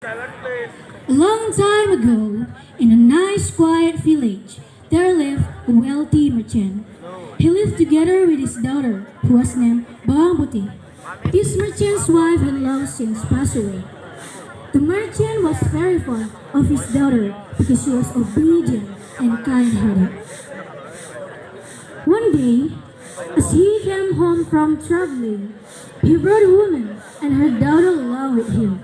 A long time ago, in a nice quiet village, there lived a wealthy merchant. He lived together with his daughter, who was named Bawang. This merchant's wife had long since passed away. The merchant was very fond of his daughter because she was obedient and kind-hearted. One day, as he came home from traveling, he brought a woman and her daughter along with him.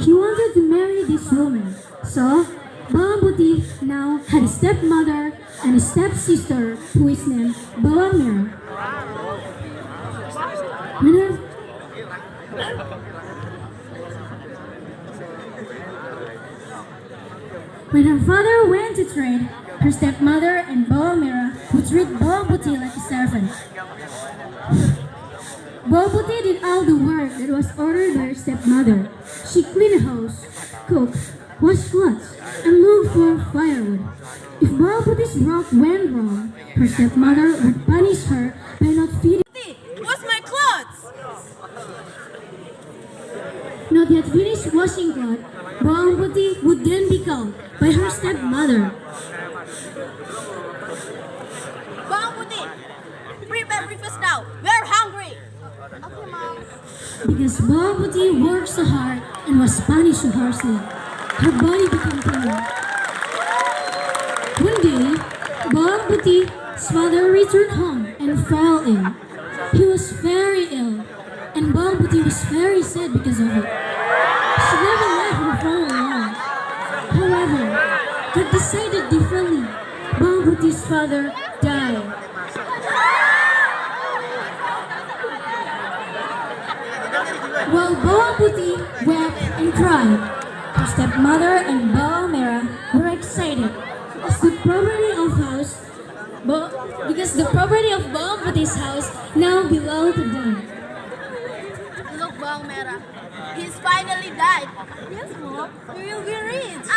He wanted to marry this woman, so Bawang now had a stepmother and a stepsister who is named Bawang. When her, when her father went to trade, her stepmother and Bawang would treat Bawang like a servant. Bawang did all the work that was ordered by her stepmother. She cleaned the house, cooked, washed clothes, and looked for firewood. If Bawang's work went wrong, her stepmother would punish her by not feeding. What's my clothes? Not yet finished washing clothes, Bawang would then be called by her stepmother. Bawang, prepare breakfast now. We're hungry. Okay, Mom. Because Bawang worked so hard and was punished so harshly, her body became thinner. One day, Bawang's father returned home and fell ill. He was very ill, and Bawang was very sad because of it. She never left her father alone. However, God decided differently. Bawang's father died. While Bawang wept and cried, her stepmother and Bawang were excited because the property of Bawang's house now belonged to them. Look, Bawang, he's finally died. Yes, Mom. We will be rich.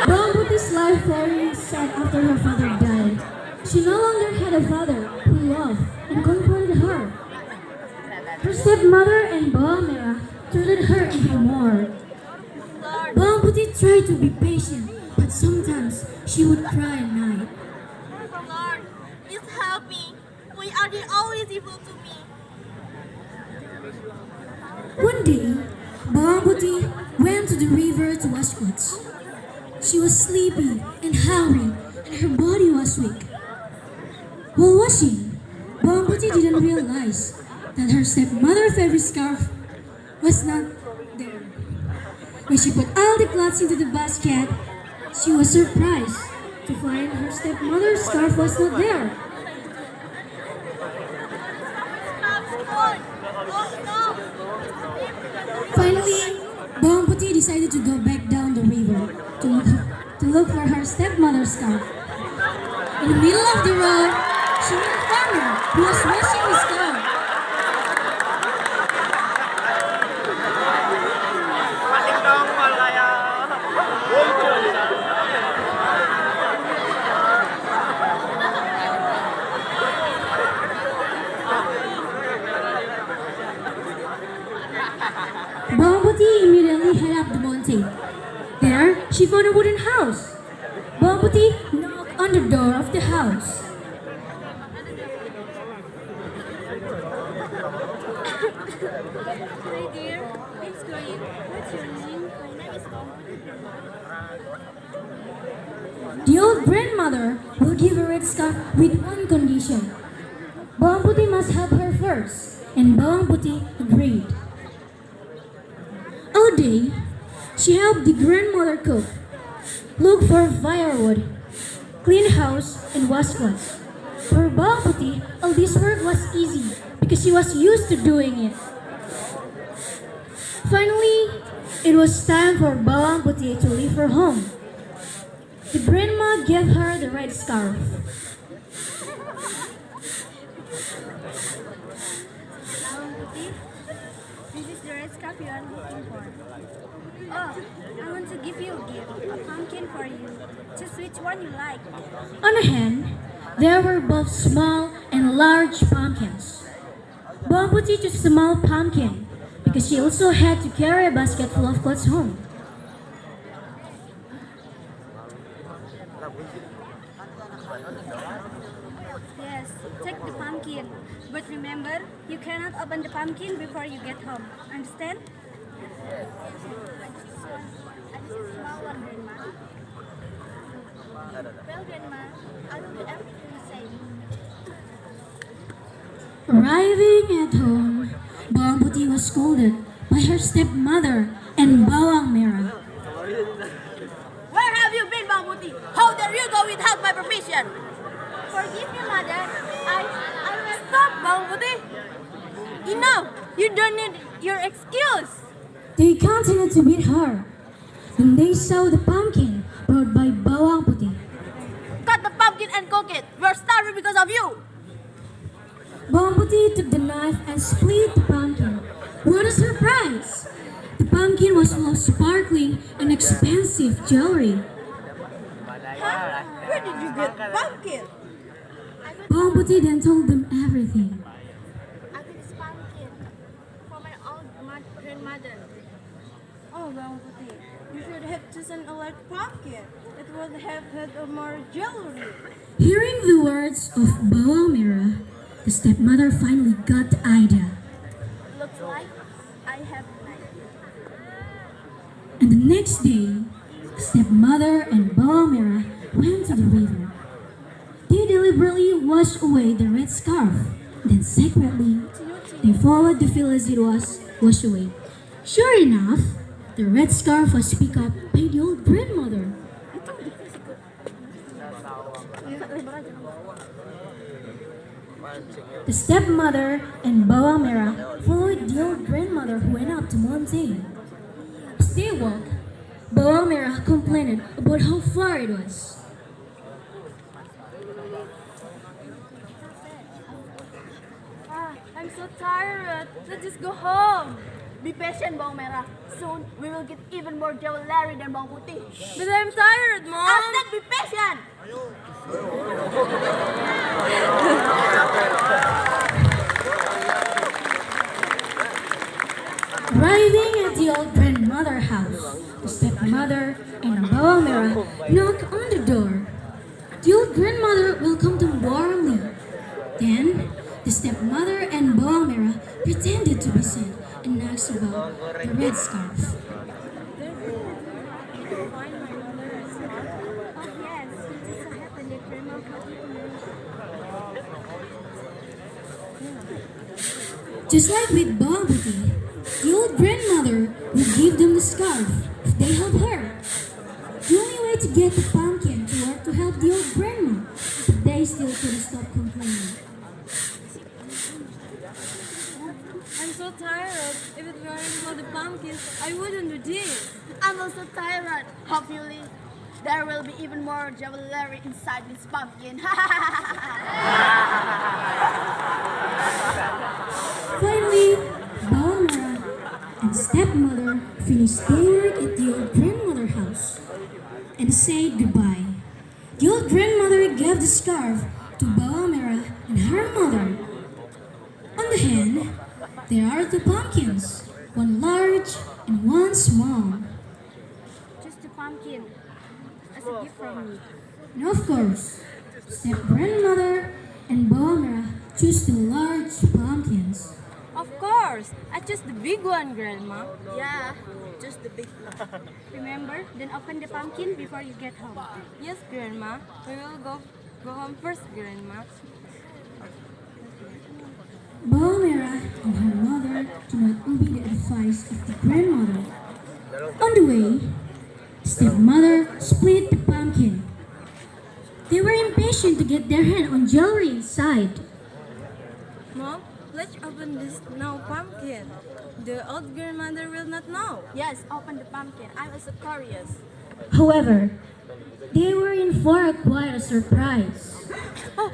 Bawang's life very sad after her father died. She no longer had a father who loved and comforted her. Her stepmother and Bawang treated her even more. Bawang tried to be patient, but sometimes she would cry at night. Lord, please help me. Why are they always evil to me? One day, Bawang went to the river to wash clothes. She was sleepy and hungry, and her body was weak. While washing, Bawang didn't realize that her stepmother's favorite scarf was not there. When she put all the clothes into the basket, she was surprised to find her stepmother's scarf was not there. Finally, Bawang decided to go back down the river to look for her stepmother's scarf. In the middle of the road, she met a farmer who was washing his scarf. Bawang immediately headed up the mountain. There, she found a wooden house. Bawang knocked on the door of the house. Hi dear, it's going. What's your name? My name is Bawang. The old grandmother will give a red scarf with one condition. Bawang must help her first, and Bawang agreed. All day, she helped the grandmother cook, look for firewood, clean house, and wash clothes. For Bawang, all this work was easy because she was used to doing it. Finally, it was time for Bawang to leave her home. The grandma gave her the red scarf. This is the red scarf you are looking for. Oh, I want to give you a gift, a pumpkin for you. Choose which one you like. On a hand, there were both small and large pumpkins. Bawang chose a small pumpkin because she also had to carry a basket full of clothes home. Yes, take the pumpkin. But remember, you cannot open the pumpkin before you get home. Understand? I just a small one, Grandma. Well, Grandma, I will do everything the same. Arriving at home, Bawang Puti was scolded by her stepmother and Bawang Merah. Where have you been, Bangbuti? How dare you go without my permission? Forgive me, Mother. I will Stop, Bangbuti! Enough! You don't need your excuse. They continued to beat her. When they saw the pumpkin brought by Bawang Puti, Cut the pumpkin and cook it. We're starving because of you. Bawang Puti took the knife and split the pumpkin. What a surprise! The pumpkin was full of sparkling and expensive jewelry. Huh? Where did you get pumpkin? Bawang Puti then told them everything. I got this pumpkin for my old grandmother. Oh, Bangbuti, you should have chosen a large pumpkin. It would have had a more jewelry. Hearing the words of Bawang Merah, the stepmother finally got the idea. Looks like I have an idea. And the next day, the stepmother and Bawang Merah went to the river. They deliberately washed away the red scarf. Then secretly, they followed the field as it was washed away. Sure enough, the red scarf was picked up by the old grandmother. The stepmother and Bawang Merah followed the old grandmother who went up the mountain. As they walked, Bawang Merah complained about how far it was. I'm so tired. Let's just go home. Be patient, Bawang Merah. Soon, we will get even more jewelry than Bangbuti. But I'm tired, Mom. I said be patient. Arriving at the old grandmother house, the stepmother and Bawang Merah knocked on the door. The old grandmother welcomed them warmly. Then, the stepmother and Bawang Merah pretended to be sad and asked about the red scarf. Oh yes, it just so happened that Grandma brought it to me. Just like with Bawang Puti, the old grandmother would give them the scarf if they help her. The only way to get the pumpkin to work to help the old grandma, but they still couldn't stop complaining. I'm so tired. If it weren't for the pumpkins, I wouldn't do this. I'm also tired. Hopefully, there will be even more jewelry inside this pumpkin. Finally, Bawang Merah and stepmother finished their work at the old grandmother house and said goodbye. The old grandmother gave the scarf to Bawang Merah and her mother. On the hand, there are two pumpkins, one large and one small. Just a pumpkin as a gift from me. And of course, step-grandmother and Bawang Merah choose the large pumpkins. Of course. I chose the big one, Grandma. Yeah, just the big one. Remember, then open the pumpkin before you get home. Yes, Grandma. We will go home first, Grandma. Bawang Merah and her mother do not obey the advice of the grandmother. On the way, stepmother split the pumpkin. They were impatient to get their hand on jewelry inside. Mom, let's open this now pumpkin. The old grandmother will not know. Yes, open the pumpkin. I'm also curious. However, they were in for quite a surprise.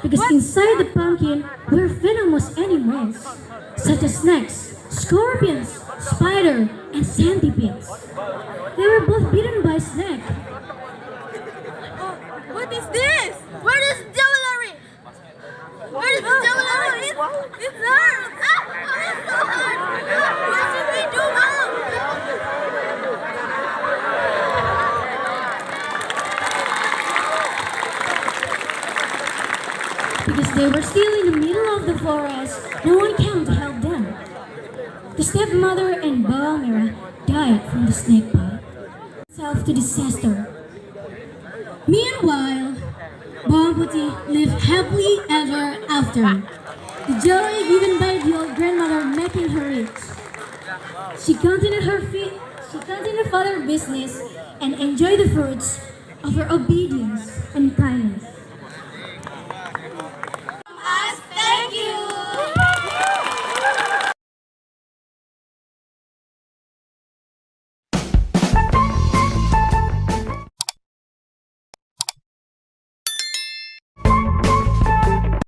Because inside the pumpkin were venomous animals, such as snakes, scorpions, spider, and centipedes. They were both bitten by snake. Oh, what is this? Where is jewelry? Where is the jewelry? It's hurt. It's so hard. What should we do? they were still in the middle of the forest, no one came to help them. The stepmother and Bawang died from the snake bite, itself to disaster. Meanwhile, Bawang lived happily ever after. The joy given by the old grandmother making her rich. She continued her father's business and enjoyed the fruits of her obedience and kindness.